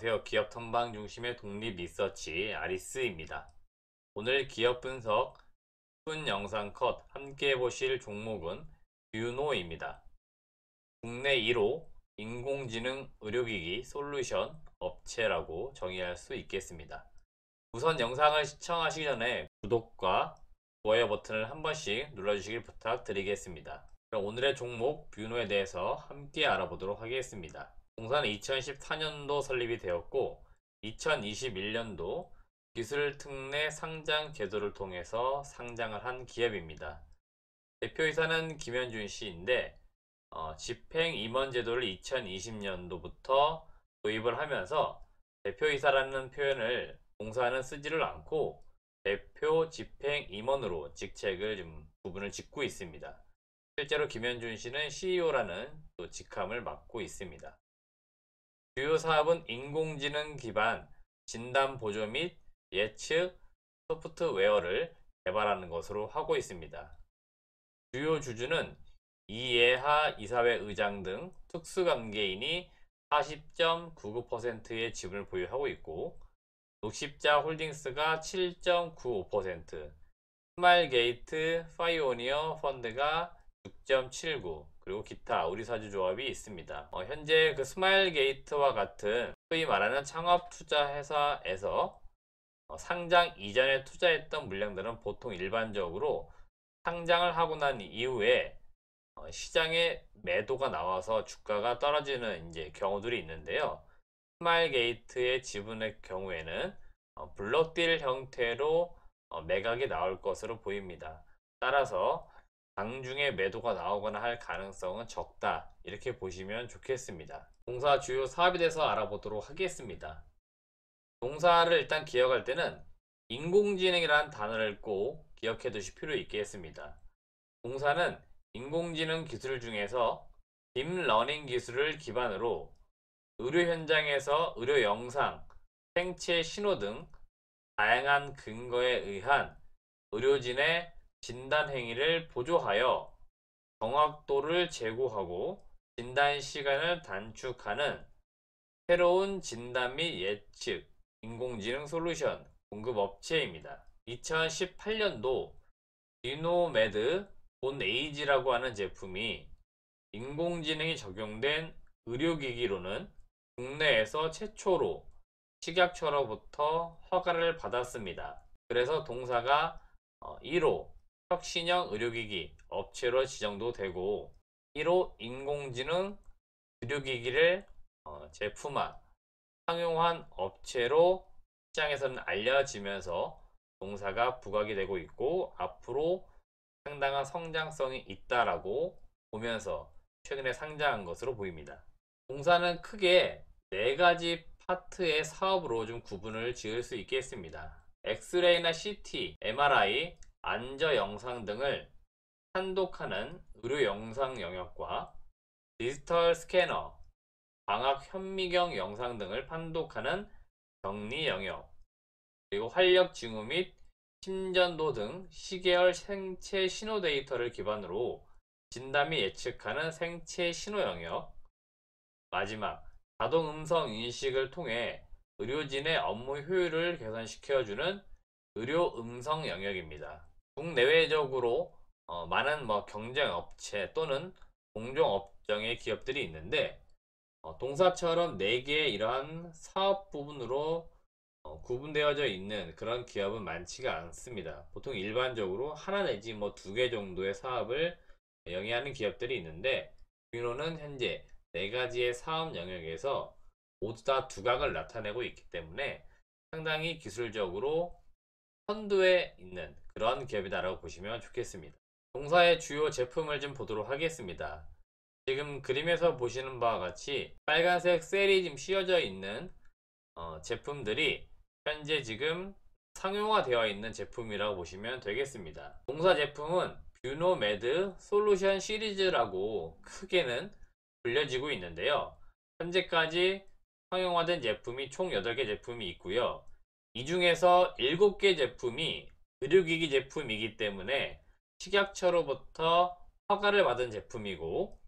안녕하세요. 기업 탐방 중심의 독립 리서치 아리스입니다. 오늘 기업 분석 10분 영상 컷 함께 보실 종목은 뷰노입니다. 국내 1호 인공지능 의료기기 솔루션 업체라고 정의할 수 있겠습니다. 우선 영상을 시청하시기 전에 구독과 좋아요 버튼을 한 번씩 눌러주시길 부탁드리겠습니다. 그럼 오늘의 종목 뷰노에 대해서 함께 알아보도록 하겠습니다. 동사는 2014년도 설립이 되었고 2021년도 기술 특례 상장 제도를 통해서 상장을 한 기업입니다. 대표이사는 김현준 씨인데 집행임원 제도를 2020년도부터 도입을 하면서 대표이사라는 표현을 동사는 쓰지를 않고 대표 집행임원으로 직책을 좀 구분을 짓고 있습니다. 실제로 김현준 씨는 CEO라는 또 직함을 맡고 있습니다. 주요 사업은 인공지능 기반 진단 보조 및 예측 소프트웨어를 개발하는 것으로 하고 있습니다. 주요 주주는 이예하 이사회 의장 등 특수관계인이 40.99%의 지분을 보유하고 있고 녹십자 홀딩스가 7.95%, 스마일게이트 파이오니어 펀드가 6.79%, 그리고 기타 우리사주조합이 있습니다. 현재 그 스마일게이트와 같은 소위 말하는 창업투자 회사에서 상장 이전에 투자했던 물량들은 보통 일반적으로 상장을 하고 난 이후에 시장에 매도가 나와서 주가가 떨어지는 이제 경우들이 있는데요. 스마일게이트의 지분의 경우에는 블록딜 형태로 매각이 나올 것으로 보입니다. 따라서 장중에 매도가 나오거나 할 가능성은 적다, 이렇게 보시면 좋겠습니다. 동사 주요 사업에 대해서 알아보도록 하겠습니다. 동사를 일단 기억할 때는 인공지능이라는 단어를 꼭 기억해 두실 필요 있겠습니다. 동사는 인공지능 기술 중에서 딥러닝 기술을 기반으로 의료 현장에서 의료 영상, 생체 신호 등 다양한 근거에 의한 의료진의 진단 행위를 보조하여 정확도를 제고하고 진단 시간을 단축하는 새로운 진단 및 예측 인공지능 솔루션 공급 업체입니다. 2018년도 디노메드 본 에이지라고 하는 제품이 인공지능이 적용된 의료기기로는 국내에서 최초로 식약처로부터 허가를 받았습니다. 그래서 동사가 1호 혁신형 의료기기 업체로 지정도 되고 1호 인공지능 의료기기를 제품화, 상용한 업체로 시장에서는 알려지면서 동사가 부각이 되고 있고 앞으로 상당한 성장성이 있다라고 보면서 최근에 상장한 것으로 보입니다. 동사는 크게 4가지 파트의 사업으로 좀 구분을 지을 수 있겠습니다. 엑스레이나 CT, MRI, 안저 영상 등을 판독하는 의료 영상 영역과 디지털 스캐너, 광학 현미경 영상 등을 판독하는 격리 영역, 그리고 활력 징후 및 심전도 등 시계열 생체 신호 데이터를 기반으로 진단 및 예측하는 생체 신호 영역, 마지막 자동 음성 인식을 통해 의료진의 업무 효율을 개선시켜주는 의료 음성 영역입니다. 국내외적으로 많은 경쟁 업체 또는 공정 업종의 기업들이 있는데 동사처럼 4개의 이러한 사업 부분으로 구분되어져 있는 그런 기업은 많지가 않습니다. 보통 일반적으로 하나 내지 2개 정도의 사업을 영위하는 기업들이 있는데 뷰노는 현재 4가지의 사업 영역에서 모두 다 두각을 나타내고 있기 때문에 상당히 기술적으로 선두에 있는 그런 기업이다라고 보시면 좋겠습니다. 동사의 주요 제품을 좀 보도록 하겠습니다. 지금 그림에서 보시는 바와 같이 빨간색 셀이 좀 씌워져 있는 제품들이 현재 지금 상용화 되어 있는 제품이라고 보시면 되겠습니다. 동사 제품은 뷰노메드 솔루션 시리즈라고 크게는 불려지고 있는데요. 현재까지 상용화된 제품이 총 8개 제품이 있고요. 이 중에서 7개 제품이 의료기기 제품이기 때문에 식약처로부터 허가를 받은 제품이고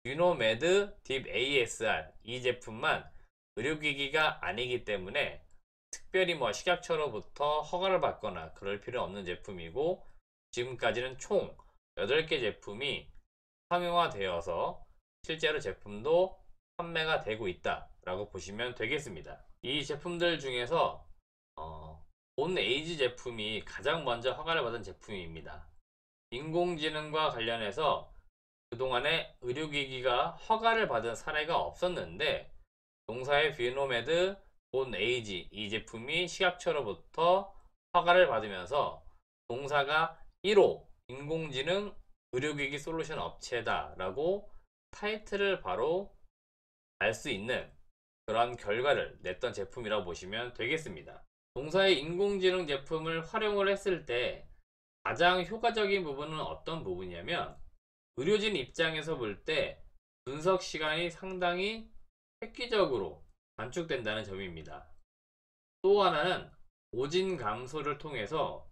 뷰노메드 딥 ASR 이 제품만 의료기기가 아니기 때문에 특별히 뭐 식약처로부터 허가를 받거나 그럴 필요 없는 제품이고, 지금까지는 총 8개 제품이 상용화되어서 실제로 제품도 판매가 되고 있다 라고 보시면 되겠습니다. 이 제품들 중에서 본 에이지 제품이 가장 먼저 허가를 받은 제품입니다. 인공지능과 관련해서 그동안에 의료기기가 허가를 받은 사례가 없었는데, 동사의 뷰노메드 본 에이지 이 제품이 식약처로부터 허가를 받으면서 동사가 1호 인공지능 의료기기 솔루션 업체다 라고 타이틀을 바로 알 수 있는 그런 결과를 냈던 제품이라고 보시면 되겠습니다. 동사의 인공지능 제품을 활용을 했을 때 가장 효과적인 부분은 어떤 부분이냐면, 의료진 입장에서 볼 때 분석 시간이 상당히 획기적으로 단축된다는 점입니다. 또 하나는 오진 감소를 통해서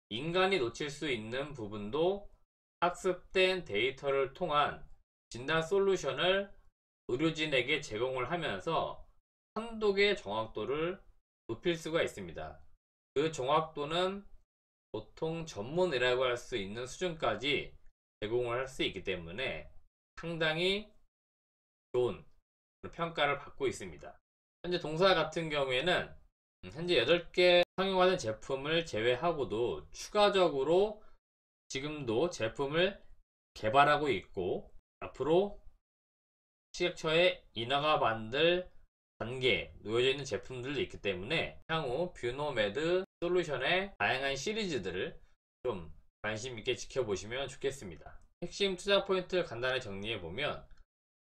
인간이 놓칠 수 있는 부분도 학습된 데이터를 통한 진단 솔루션을 의료진에게 제공을 하면서 한독의 정확도를 높일 수가 있습니다. 그 정확도는 보통 전문의라고 할 수 있는 수준까지 제공을 할 수 있기 때문에 상당히 좋은 평가를 받고 있습니다. 현재 동사 같은 경우에는 현재 8개 상용화된 제품을 제외하고도 추가적으로 지금도 제품을 개발하고 있고, 앞으로 식약처에 인허가 받을 단계에 놓여져 있는 제품들도 있기 때문에 향후 뷰노메드 솔루션의 다양한 시리즈들을 좀 관심 있게 지켜보시면 좋겠습니다. 핵심 투자 포인트를 간단히 정리해보면,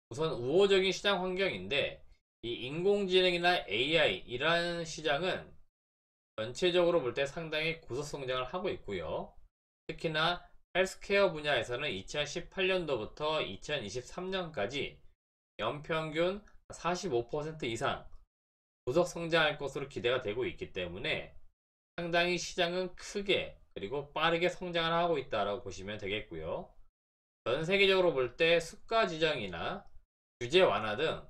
우선 우호적인 시장 환경인데, 이 인공지능이나 AI 이라는 시장은 전체적으로 볼 때 상당히 고속 성장을 하고 있고요. 특히나 헬스케어 분야에서는 2018년도부터 2023년까지 연평균 45% 이상 고속 성장할 것으로 기대가 되고 있기 때문에 상당히 시장은 크게 그리고 빠르게 성장을 하고 있다고 보시면 되겠고요. 전 세계적으로 볼 때 수가 지정이나 규제 완화 등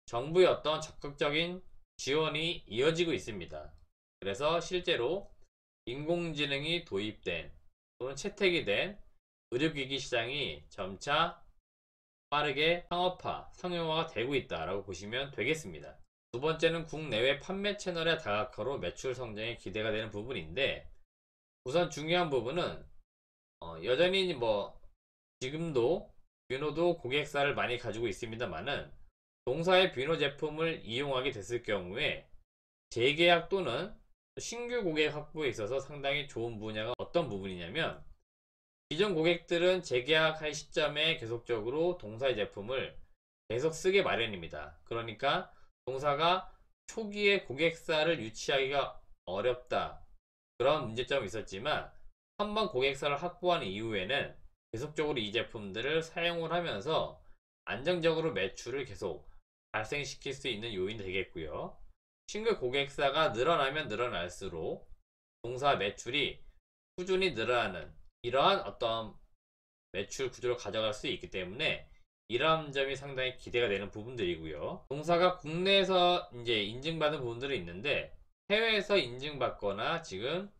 정부의 어떤 적극적인 지원이 이어지고 있습니다. 그래서 실제로 인공지능이 도입된 또는 채택이 된 의료기기 시장이 점차 빠르게 상업화, 상용화가 되고 있다고 보시면 되겠습니다. 두 번째는 국내외 판매 채널의 다각화로 매출 성장에 기대가 되는 부분인데, 우선 중요한 부분은 여전히 지금도 뷰노도 고객사를 많이 가지고 있습니다만은, 동사의 뷰노 제품을 이용하게 됐을 경우에 재계약 또는 신규 고객 확보에 있어서 상당히 좋은 분야가 어떤 부분이냐면, 기존 고객들은 재계약할 시점에 계속적으로 동사의 제품을 계속 쓰게 마련입니다. 그러니까 동사가 초기에 고객사를 유치하기가 어렵다, 그런 문제점이 있었지만, 한번 고객사를 확보한 이후에는 계속적으로 이 제품들을 사용을 하면서 안정적으로 매출을 계속 발생시킬 수 있는 요인이 되겠고요. 신규 고객사가 늘어나면 늘어날수록 동사 매출이 꾸준히 늘어나는 이러한 어떤 매출 구조를 가져갈 수 있기 때문에 이러한 점이 상당히 기대가 되는 부분들이고요. 동사가 국내에서 이제 인증받은 부분들이 있는데, 해외에서 인증받거나 지금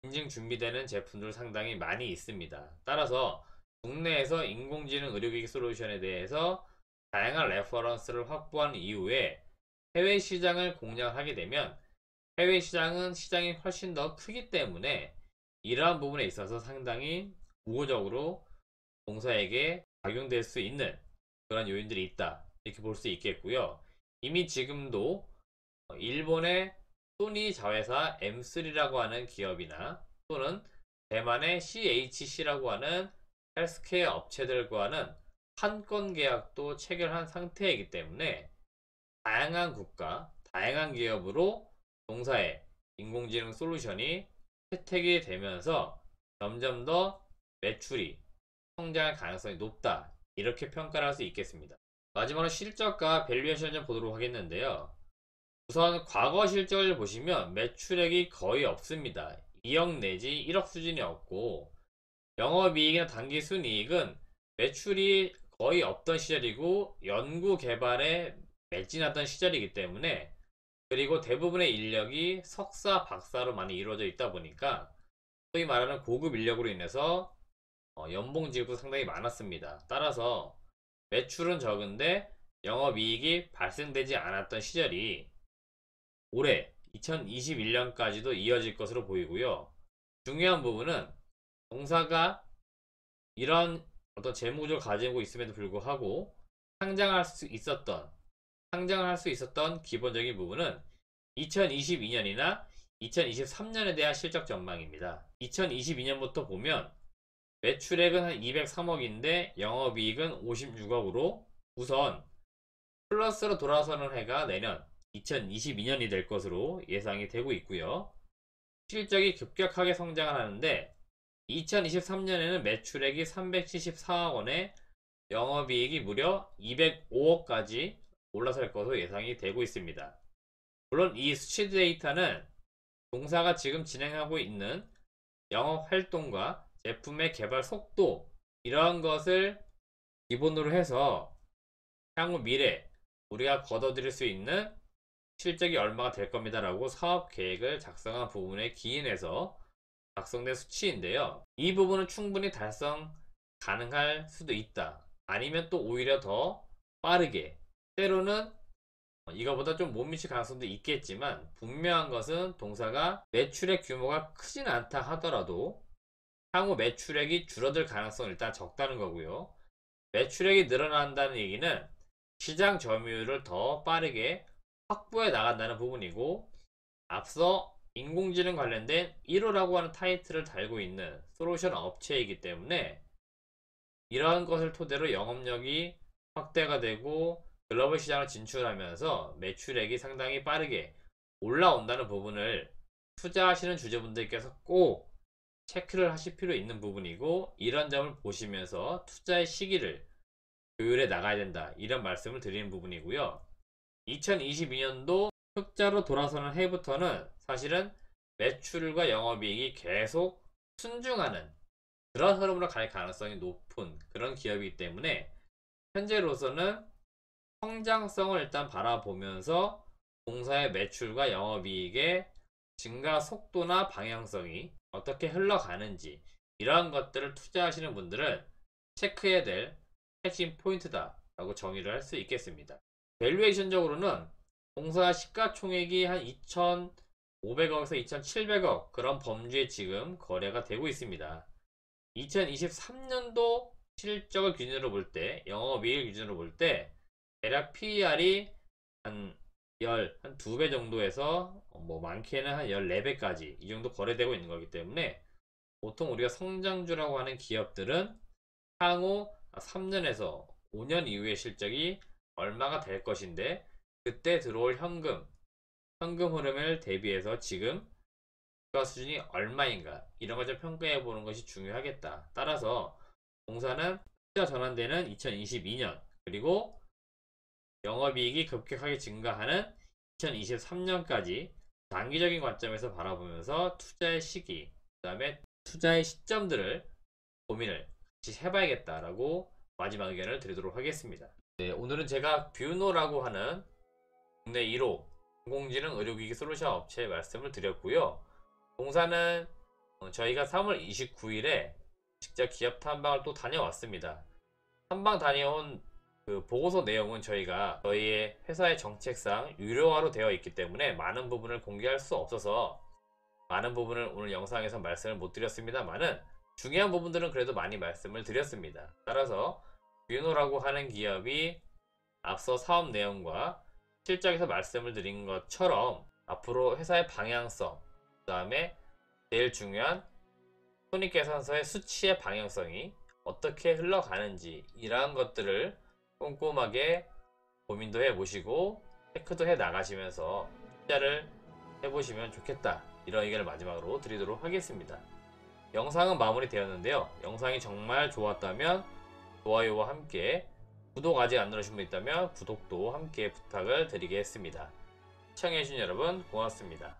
인증 준비되는 제품들 상당히 많이 있습니다. 따라서 국내에서 인공지능 의료기기 솔루션에 대해서 다양한 레퍼런스를 확보한 이후에 해외 시장을 공략하게 되면, 해외 시장은 시장이 훨씬 더 크기 때문에 이러한 부분에 있어서 상당히 우호적으로 동사에게 작용될 수 있는 그런 요인들이 있다, 이렇게 볼 수 있겠고요. 이미 지금도 일본의 소니 자회사 M3라고 하는 기업이나 또는 대만의 CHC라고 하는 헬스케어 업체들과는 한 건 계약도 체결한 상태이기 때문에 다양한 국가, 다양한 기업으로 동사의 인공지능 솔루션이 채택이 되면서 점점 더 매출이 성장할 가능성이 높다, 이렇게 평가를 할 수 있겠습니다. 마지막으로 실적과 밸류에이션 좀 보도록 하겠는데요. 우선 과거 실적을 보시면 매출액이 거의 없습니다. 2억 내지 1억 수준이 없고, 영업이익이나 당기순이익은 매출이 거의 없던 시절이고, 연구 개발에 매진했던 시절이기 때문에, 그리고 대부분의 인력이 석사, 박사로 많이 이루어져 있다 보니까 소위 말하는 고급 인력으로 인해서 연봉 지급도 상당히 많았습니다. 따라서 매출은 적은데 영업이익이 발생되지 않았던 시절이 올해 2021년까지도 이어질 것으로 보이고요. 중요한 부분은 동사가 이런 어떤 재무구조를 가지고 있음에도 불구하고 상장을 할 수 있었던 기본적인 부분은 2022년이나 2023년에 대한 실적 전망입니다. 2022년부터 보면 매출액은 한 203억인데 영업이익은 56억으로 우선 플러스로 돌아서는 해가 내년 2022년이 될 것으로 예상이 되고 있고요. 실적이 급격하게 성장을 하는데 2023년에는 매출액이 374억 원에 영업이익이 무려 205억까지 올라설 것으로 예상이 되고 있습니다. 물론 이 수치 데이터는 동사가 지금 진행하고 있는 영업 활동과 제품의 개발 속도, 이러한 것을 기본으로 해서 향후 미래 우리가 거둬들일 수 있는 실적이 얼마가 될 겁니다 라고 사업 계획을 작성한 부분에 기인해서 작성된 수치인데요. 이 부분은 충분히 달성 가능할 수도 있다. 아니면 또 오히려 더 빠르게, 때로는 이거보다 좀 못 미칠 가능성도 있겠지만, 분명한 것은 동사가 매출의 규모가 크진 않다 하더라도 향후 매출액이 줄어들 가능성은 일단 적다는 거고요. 매출액이 늘어난다는 얘기는 시장 점유율을 더 빠르게 확보해 나간다는 부분이고, 앞서 인공지능 관련된 1호라고 하는 타이틀을 달고 있는 솔루션 업체이기 때문에 이러한 것을 토대로 영업력이 확대가 되고 글로벌 시장을 진출하면서 매출액이 상당히 빠르게 올라온다는 부분을 투자하시는 주주분들께서 꼭 체크를 하실 필요 있는 부분이고, 이런 점을 보시면서 투자의 시기를 조율해 나가야 된다, 이런 말씀을 드리는 부분이고요. 2022년도 흑자로 돌아서는 해부터는 사실은 매출과 영업이익이 계속 순증하는 그런 흐름으로 갈 가능성이 높은 그런 기업이기 때문에 현재로서는 성장성을 일단 바라보면서 동사의 매출과 영업이익의 증가 속도나 방향성이 어떻게 흘러가는지, 이러한 것들을 투자하시는 분들은 체크해야 될 핵심 포인트다 라고 정의를 할 수 있겠습니다. 밸류에이션적으로는 동사 시가총액이 한 2,500억에서 2,700억 그런 범주에 지금 거래가 되고 있습니다. 2023년도 실적을 기준으로 볼 때, 영업이익을 기준으로 볼 때 대략 PER이 한 2배 정도에서 많게는 한 14배까지 이 정도 거래되고 있는 거기 때문에, 보통 우리가 성장주라고 하는 기업들은 향후 3년에서 5년 이후의 실적이 얼마가 될 것인데, 그때 들어올 현금 흐름을 대비해서 지금 주가 수준이 얼마인가, 이런 걸 좀 평가해 보는 것이 중요하겠다. 따라서 동사는 흑자 전환되는 2022년, 그리고 영업이익이 급격하게 증가하는 2023년까지 장기적인 관점에서 바라보면서 투자의 시기, 그 다음에 투자의 시점들을 고민을 같이 해봐야겠다라고 마지막 의견을 드리도록 하겠습니다. 네, 오늘은 제가 뷰노라고 하는 국내 1호 인공지능 의료기기 솔루션 업체의 말씀을 드렸고요. 동사는 저희가 3월 29일에 직접 기업 탐방을 또 다녀왔습니다. 탐방 다녀온 그 보고서 내용은 저희의 회사의 정책상 유료화로 되어 있기 때문에 많은 부분을 공개할 수 없어서 많은 부분을 오늘 영상에서 말씀을 못 드렸습니다만은, 중요한 부분들은 그래도 많이 말씀을 드렸습니다. 따라서 뷰노라고 하는 기업이 앞서 사업 내용과 실적에서 말씀을 드린 것처럼 앞으로 회사의 방향성, 그 다음에 제일 중요한 손익계산서의 수치의 방향성이 어떻게 흘러가는지, 이러한 것들을 꼼꼼하게 고민도 해보시고 체크도 해 나가시면서 투자를 해보시면 좋겠다, 이런 의견을 마지막으로 드리도록 하겠습니다. 영상은 마무리 되었는데요. 영상이 정말 좋았다면 좋아요와 함께, 구독 아직 안 누르신 분 있다면 구독도 함께 부탁을 드리겠습니다. 시청해주신 여러분 고맙습니다.